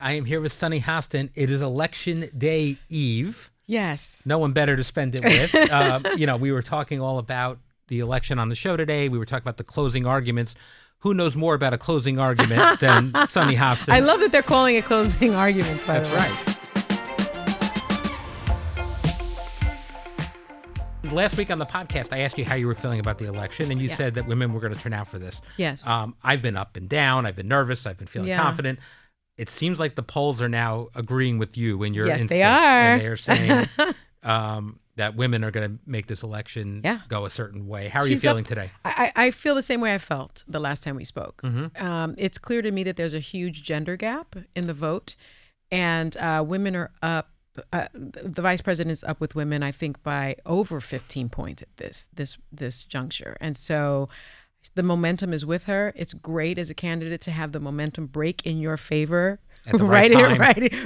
I am here with Sunny Hostin. It is Election Day Eve. Yes. No one better to spend it with. We were talking all about the election on the show today. We were talking about the closing arguments. Who knows more about a closing argument than Sunny Hostin? I love that they're calling it closing arguments, by the way. That's right. Last week on the podcast, I asked you how you were feeling about the election, and you said that women were going to turn out for this. Yes. I've been up and down. I've been nervous. I've been feeling confident. It seems like the polls are now agreeing with you in your instinct. They are. And they're saying that women are going to make this election go a certain way. How are you feeling today? I feel the same way I felt the last time we spoke. Mm-hmm. It's clear to me that there's a huge gender gap in the vote, and women are up. The vice president is up with women, I think, by over 15 points at this juncture. And so the momentum is with her. It's great as a candidate to have the momentum break in your favor at the right time.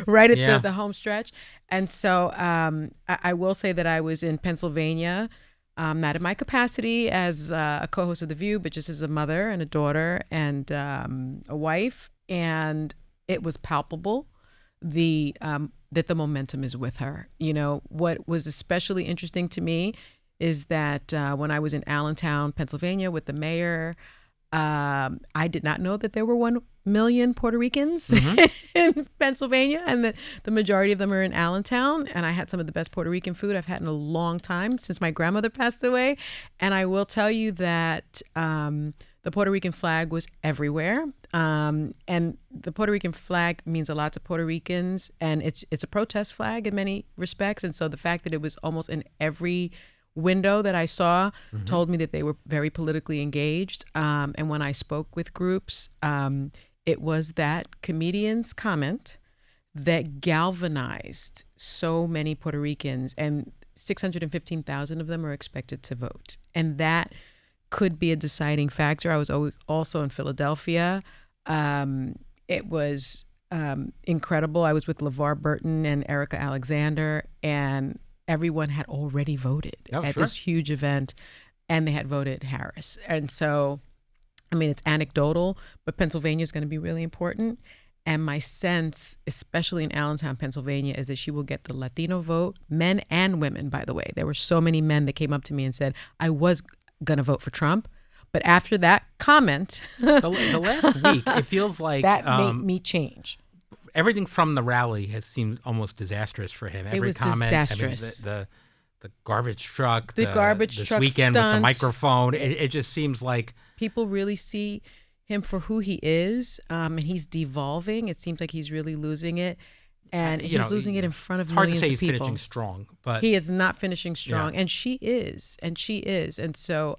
right at the home stretch. And so I will say that I was in Pennsylvania, not in my capacity as a co-host of The View, but just as a mother and a daughter and a wife. And it was palpable that the momentum is with her. You know, what was especially interesting to me is that when I was in Allentown, Pennsylvania with the mayor, I did not know that there were 1 million Puerto Ricans in Pennsylvania, and the majority of them are in Allentown. And I had some of the best Puerto Rican food I've had in a long time since my grandmother passed away. And I will tell you that the Puerto Rican flag was everywhere. And the Puerto Rican flag means a lot to Puerto Ricans, and it's a protest flag in many respects. And so the fact that it was almost in every window that I saw told me that they were very politically engaged. And when I spoke with groups, it was that comedian's comment that galvanized so many Puerto Ricans, and 615,000 of them are expected to vote. And that could be a deciding factor. I was also in Philadelphia. It was incredible. I was with LeVar Burton and Erica Alexander, and everyone had already voted at this huge event, and they had voted Harris. And so, I mean, it's anecdotal, but Pennsylvania is going to be really important. And my sense, especially in Allentown, Pennsylvania, is that she will get the Latino vote, men and women, by the way. There were so many men that came up to me and said, I was going to vote for Trump. But after that comment, the last week, it feels like that made me change. Everything from the rally has seemed almost disastrous for him. Every it was comment, disastrous. I mean, the garbage truck, this weekend stunt. with the microphone. It just seems like people really see him for who he is, and he's devolving. It seems like he's really losing it, and he's losing it in front of millions of people. Hard to say he's finishing strong, but he is not finishing strong, and she is, and so.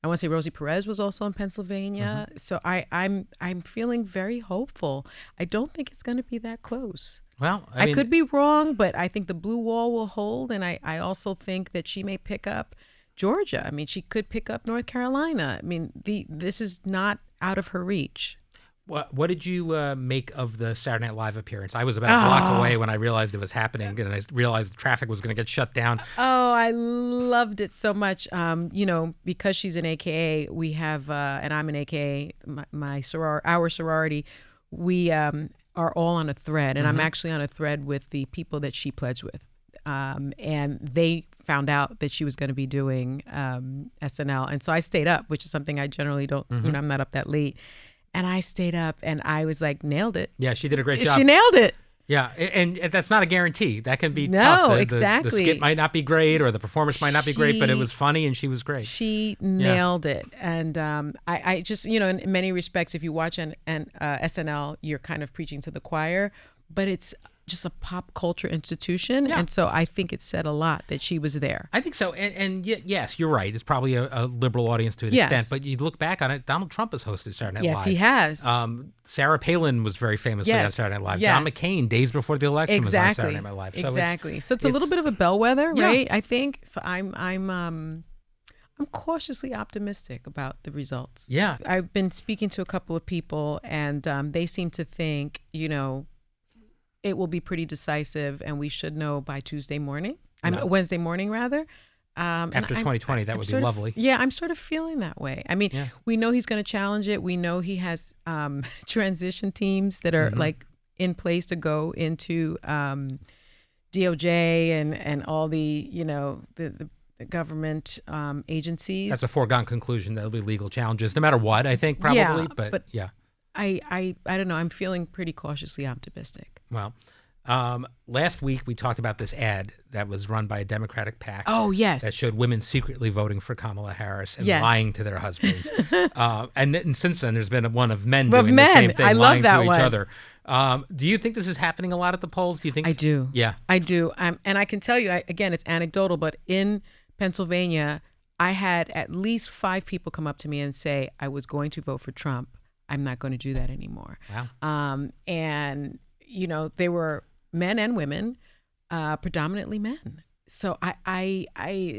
I want to say Rosie Perez was also in Pennsylvania. So I'm feeling very hopeful. I don't think it's going to be that close. Well, I could be wrong, but I think the blue wall will hold. And I also think that she may pick up Georgia. I mean, she could pick up North Carolina. I mean, this is not out of her reach. What did you make of the Saturday Night Live appearance? I was about a block away when I realized it was happening, and I realized the traffic was going to get shut down. Oh, I loved it so much. Because she's an AKA, we have, and I'm an AKA, our sorority, we are all on a thread, and I'm actually on a thread with the people that she pledged with. And they found out that she was going to be doing SNL, and so I stayed up, which is something I generally don't, I'm not up that late. And I stayed up, and I was like, nailed it. Yeah, she did a great job. She nailed it. Yeah, and that's not a guarantee. That can be tough. No, exactly. The skit might not be great, or the performance might not be great, but it was funny, and she was great. She nailed it. And I just, in many respects, if you watch an SNL, you're kind of preaching to the choir, but it's just a pop culture institution. Yeah. And so I think it said a lot that she was there. I think so. And yes, you're right. It's probably a liberal audience to an extent. But you look back on it, Donald Trump has hosted Saturday Night Live. Yes, he has. Sarah Palin was very famously on Saturday Night Live. Yes. John McCain, days before the election, was on Saturday Night Live. So so it's a little bit of a bellwether, right? I think. So I'm cautiously optimistic about the results. Yeah. I've been speaking to a couple of people, and they seem to think, it will be pretty decisive, and we should know by Wednesday morning, rather. After 2020, that would be lovely. I'm sort of feeling that way. I mean, we know he's going to challenge it. We know he has transition teams that are like in place to go into DOJ and all the the government agencies. That's a foregone conclusion. There'll be legal challenges, no matter what. I think probably, Yeah, but yeah. I don't know. I'm feeling pretty cautiously optimistic. Well, last week we talked about this ad that was run by a Democratic PAC. Oh, yes. That showed women secretly voting for Kamala Harris and Yes. lying to their husbands. And since then, there's been one of men Of doing men. the same thing, I love lying that to each one. other. Do you think this is happening a lot at the polls? Do you think? I do. Yeah. I do. And I can tell you, again, it's anecdotal, but in Pennsylvania, I had at least 5 people come up to me and say, I was going to vote for Trump. I'm not going to do that anymore. Wow. And, they were men and women, predominantly men. So I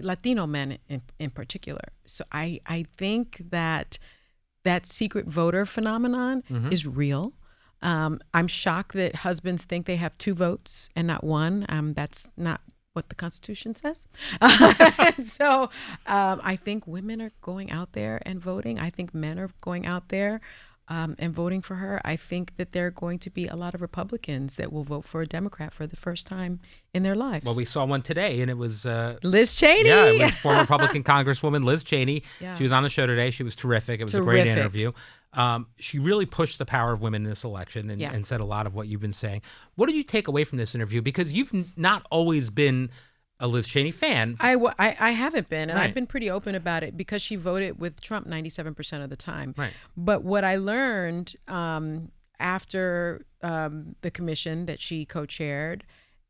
Latino men in particular. So I think that secret voter phenomenon is real. I'm shocked that husbands think they have 2 votes and not 1. That's not what the Constitution says. So I think women are going out there and voting. I think men are going out there and voting for her. I think that there are going to be a lot of Republicans that will vote for a Democrat for the first time in their lives. Well, we saw one today, and it was Liz Cheney. Yeah, it was former Republican Congresswoman Liz Cheney. Yeah. She was on the show today. She was terrific. It was a great interview. She really pushed the power of women in this election and said a lot of what you've been saying. What did you take away from this interview? Because you've not always been a Liz Cheney fan. I haven't been, and Right. I've been pretty open about it because she voted with Trump 97% of the time. Right. But what I learned after the commission that she co-chaired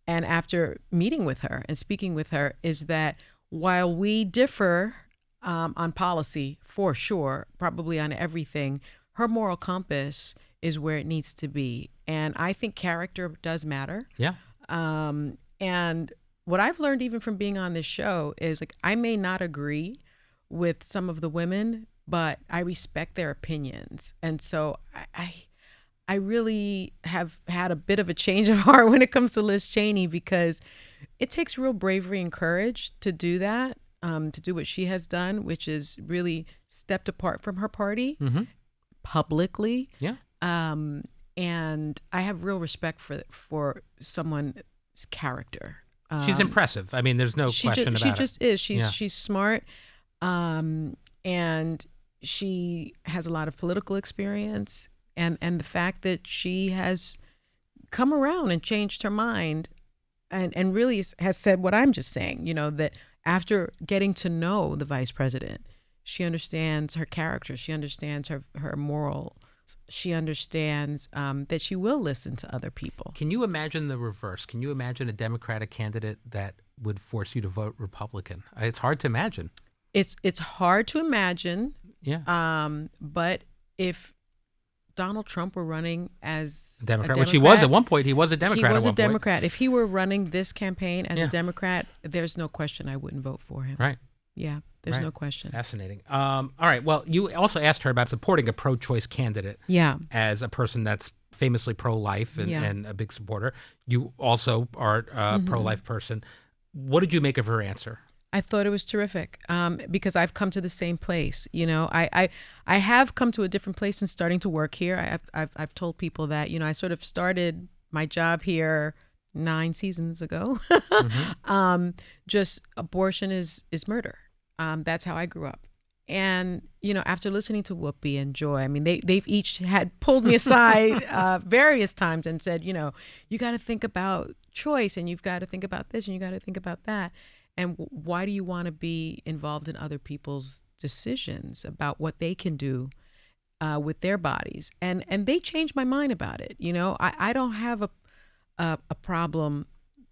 and after meeting with her and speaking with her is that while we differ on policy, for sure, probably on everything, her moral compass is where it needs to be. And I think character does matter. Yeah. And what I've learned even from being on this show is like I may not agree with some of the women, but I respect their opinions. And so I really have had a bit of a change of heart when it comes to Liz Cheney because it takes real bravery and courage to do that, to do what she has done, which is really stepped apart from her party publicly. Yeah. And I have real respect for someone's character. She's impressive. I mean, there's no question about it. She just is. She's smart, and she has a lot of political experience. And the fact that she has come around and changed her mind, and really has said what I'm just saying. That after getting to know the vice president, she understands her character. She understands her moral. She understands that she will listen to other people. Can you imagine the reverse? Can you imagine a Democratic candidate that would force you to vote Republican? It's hard to imagine. It's hard to imagine. Yeah. But if Donald Trump were running as Democrat, a which he was at one point. He was a Democrat. He was at a one Democrat. Point. If he were running this campaign as Yeah. a Democrat, there's no question I wouldn't vote for him. Right. Yeah, there's Right. no question. Fascinating. All right. Well, you also asked her about supporting a pro-choice candidate. Yeah. As a person that's famously pro-life Yeah. and a big supporter. You also are a pro-life person. What did you make of her answer? I thought it was terrific because I've come to the same place. I have come to a different place in starting to work here. I've told people that, I sort of started my job here 9 seasons ago. Just abortion is murder. That's how I grew up. And, after listening to Whoopi and Joy, I mean, they've each had pulled me aside various times and said, you got to think about choice and you've got to think about this and you got to think about that. And why do you want to be involved in other people's decisions about what they can do with their bodies? And they changed my mind about it. I don't have a problem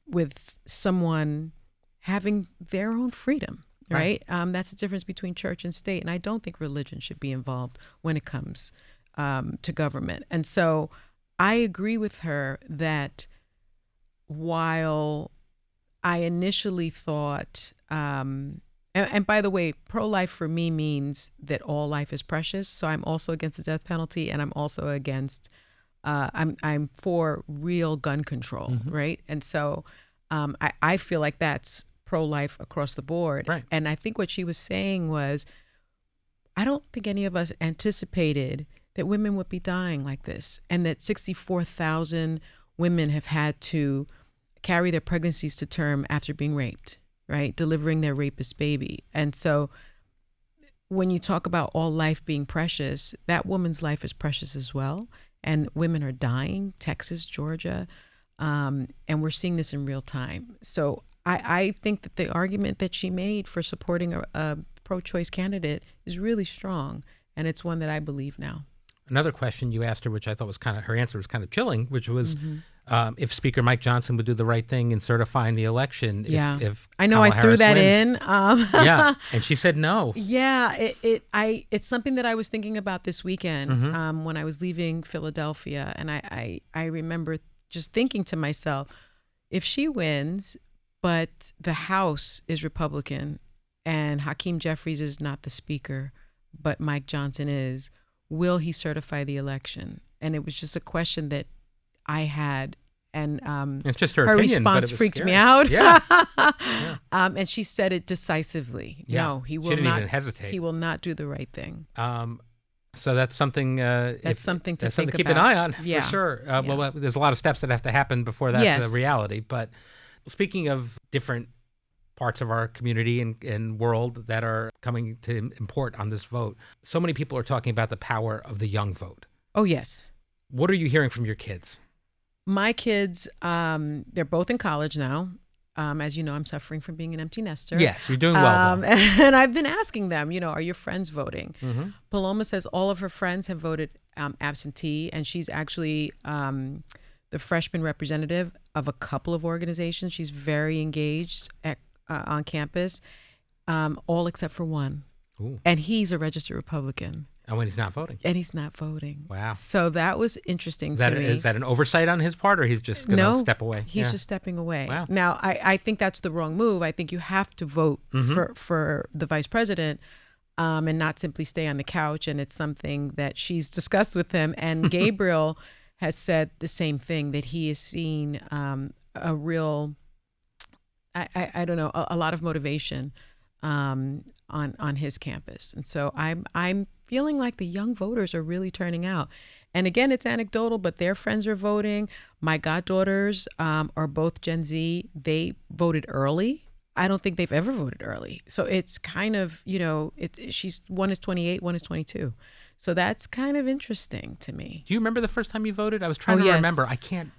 with someone having their own freedom, right? That's the difference between church and state. And I don't think religion should be involved when it comes to government. And so I agree with her that while I initially thought, and by the way, pro-life for me means that all life is precious. So I'm also against the death penalty, and I'm also against, I'm for real gun control, right? And so I feel like that's pro-life across the board. Right. And I think what she was saying was, I don't think any of us anticipated that women would be dying like this, and that 64,000 women have had to carry their pregnancies to term after being raped, right? Delivering their rapist baby. And so when you talk about all life being precious, that woman's life is precious as well. And women are dying, Texas, Georgia, and we're seeing this in real time. So I think that the argument that she made for supporting a pro-choice candidate is really strong, and it's one that I believe now. Another question you asked her, which I thought was her answer was kind of chilling, which was if Speaker Mike Johnson would do the right thing in certifying the election. If I know Kamala I threw Harris that wins. in. Yeah, and she said no. Yeah, it's something that I was thinking about this weekend when I was leaving Philadelphia, and I remember just thinking to myself, if she wins, but the House is Republican, and Hakeem Jeffries is not the speaker, but Mike Johnson is, will he certify the election? And it was just a question that I had, and it's just her opinion, response but freaked scary. me out. Yeah. And she said it decisively. Yeah. No, he will she didn't not even hesitate. He will not do the right thing. So that's something. That's something to think keep about. an eye on Yeah. for sure. Yeah. Well, there's a lot of steps that have to happen before that's a reality. But speaking of different parts of our community and world that are coming to import on this vote, so many people are talking about the power of the young vote. Oh, yes. What are you hearing from your kids? My kids, they're both in college now. As you know, I'm suffering from being an empty nester. Yes, you're doing well. And I've been asking them, are your friends voting? Mm-hmm. Paloma says all of her friends have voted absentee, and she's actually the freshman representative of a couple of organizations. She's very engaged on campus, all except for one. Ooh. And he's a registered Republican. And when he's not voting. Wow. So that was interesting to me. Is that an oversight on his part, or he's just going to step away? He's just stepping away. Wow. Now, I think that's the wrong move. I think you have to vote for the vice president and not simply stay on the couch. And it's something that she's discussed with him. And Gabriel has said the same thing, that he has seen a real, I don't know, a lot of motivation on his campus. And so I'm feeling like the young voters are really turning out. And again, it's anecdotal, but their friends are voting. My goddaughters are both Gen Z. They voted early. I don't think they've ever voted early. So it's kind of, one is 28, one is 22. So that's kind of interesting to me. Do you remember the first time you voted? I was trying to remember. I can't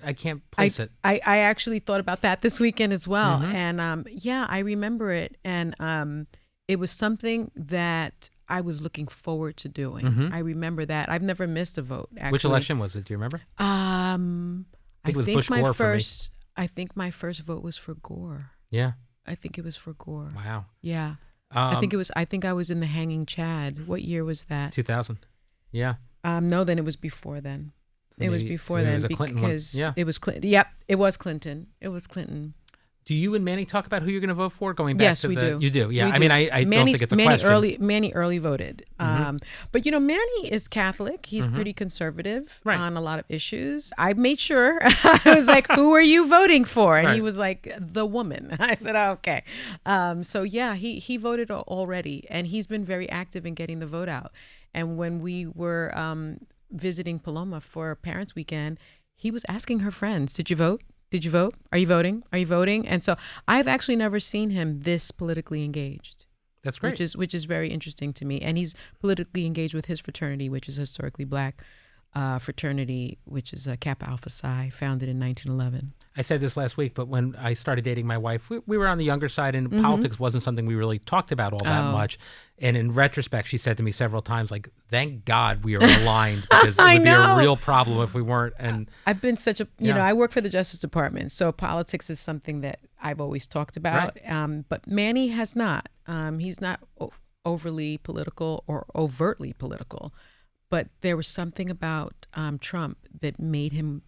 place it. I actually thought about that this weekend as well. And I remember it. And it was something that I was looking forward to doing. I remember that. I've never missed a vote, actually. Which election was it? Do you remember? I think it was Bush Gore for me. I think my first vote was for Gore. Yeah. I think it was for Gore. Wow. Yeah. I think I was in the Hanging Chad. What year was that? 2000. Yeah. No, then it was before then. So it was before then because it was Clinton. Yep, it was Clinton. Do you and Manny talk about who you're going to vote for going back to we do. You do, yeah. We I mean, I don't think it's a question. Manny early voted. But, Manny is Catholic. He's pretty conservative on a lot of issues. I made sure. I was like, who are you voting for? And he was like, the woman. I said, oh, okay. So, yeah, he voted already. And he's been very active in getting the vote out. And when we were visiting Paloma for Parents Weekend, he was asking her friends, did you vote? Did you vote? Are you voting? Are you voting? And so I've actually never seen him this politically engaged. That's great. Which is very interesting to me. And he's politically engaged with his fraternity, which is a historically black fraternity, which is Kappa Alpha Psi, founded in 1911. I said this last week, but when I started dating my wife, we were on the younger side, and politics wasn't something we really talked about all that much. And in retrospect, she said to me several times, like, thank God we are aligned, because it would be a real problem if we weren't. And I've been such a, I work for the Justice Department, so politics is something that I've always talked about. Right. But Manny has not. He's not overly political or overtly political. But there was something about Trump that made him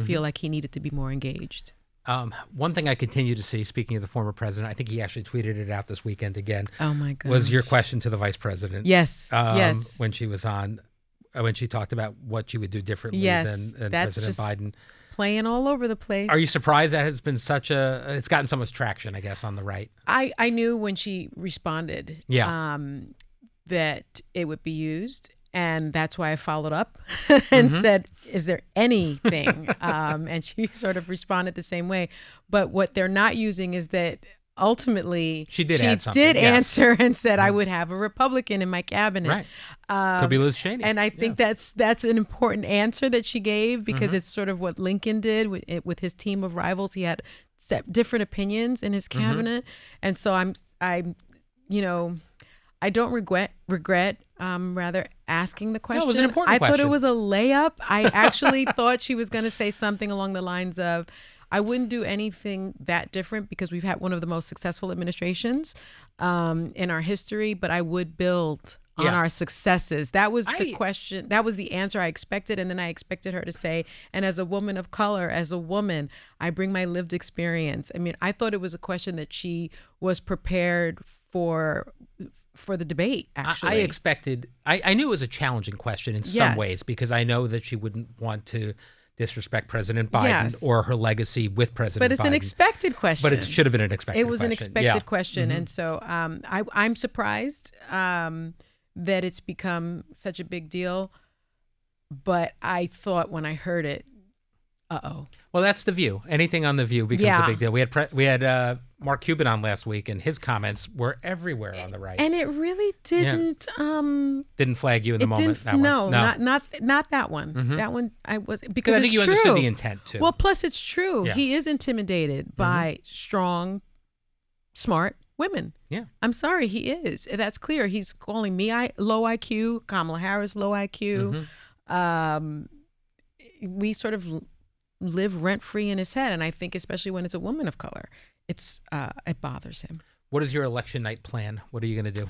feel like he needed to be more engaged. One thing I continue to see, speaking of the former president, I think he actually tweeted it out this weekend again. Oh my God! Was your question to the vice president? Yes. Yes. When she was on, when she talked about what she would do differently than President Biden. Playing all over the place. Are you surprised that it's been it's gotten so much traction, I guess, on the right? I knew when she responded. Yeah. That it would be used. And that's why I followed up and said, is there anything? And she sort of responded the same way. But what they're not using is that ultimately she did answer and said I would have a Republican in my cabinet. Right. Could be Liz Cheney. And I think that's an important answer that she gave, because it's sort of what Lincoln did with his team of rivals. He had different opinions in his cabinet. And so I'm I don't regret rather asking the question. No, it was an important question. I thought it was a layup. I actually thought she was going to say something along the lines of, I wouldn't do anything that different because we've had one of the most successful administrations in our history, but I would build on our successes. That was the question. That was the answer I expected. And then I expected her to say, and as a woman of color, as a woman, I bring my lived experience. I mean, I thought it was a question that she was prepared for the debate, actually. I expected, I knew it was a challenging question in some ways, because I know that she wouldn't want to disrespect President Biden or her legacy with President Biden. But it's an expected question. But it should have been an expected question. It was an expected question. And so I'm surprised that it's become such a big deal. But I thought when I heard it, Well, that's The View. Anything on The View becomes a big deal. We had Mark Cuban on last week, and his comments were everywhere on the right. And it really didn't didn't flag you in the moment. Not that one. That one I was, because I think you understood the intent too. Well, plus it's true. Yeah. He is intimidated by strong, smart women. Yeah. I'm sorry, he is. That's clear. He's calling me low IQ, Kamala Harris low IQ. We sort of live rent-free in his head, and I think especially when it's a woman of color, it bothers him. What is your election night plan? What are you going to do?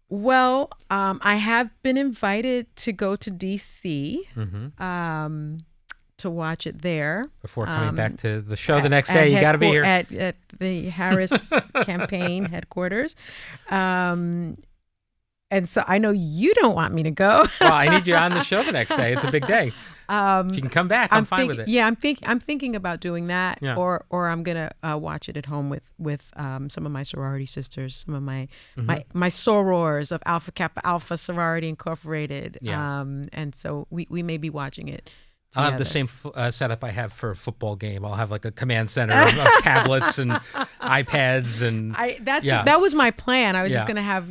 Well, I have been invited to go to D.C. To watch it there. Before coming back to the show the next day, you got to be here. At the Harris campaign headquarters. And so I know you don't want me to go. Well, I need you on the show the next day. It's a big day. If you can come back, I'm fine with it. Yeah, I'm thinking about doing that, or I'm gonna watch it at home with some of my sorority sisters, some of my sorors of Alpha Kappa Alpha Sorority Incorporated. And so we may be watching it together. I'll have the same setup I have for a football game. I'll have like a command center of tablets and iPads, and that was my plan. I was just gonna have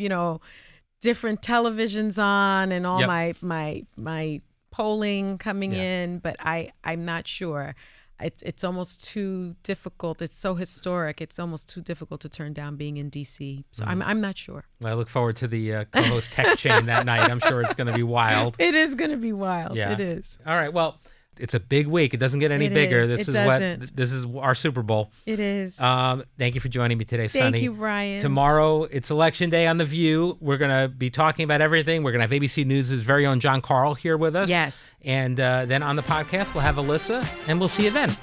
different televisions on and all my polling coming in, but I'm not sure. It's almost too difficult. It's so historic. It's almost too difficult to turn down being in D.C. So I'm not sure. Well, I look forward to the co-host tech chain that night. I'm sure it's going to be wild. It is going to be wild. Yeah. It is. All right. Well, it's a big week. It doesn't get any bigger. This is our Super Bowl. It is. Thank you for joining me today, Sunny. Thank you, Brian. Tomorrow, it's Election Day on The View. We're going to be talking about everything. We're going to have ABC News' very own John Carl here with us. Yes. And then on the podcast, we'll have Alyssa, and we'll see you then.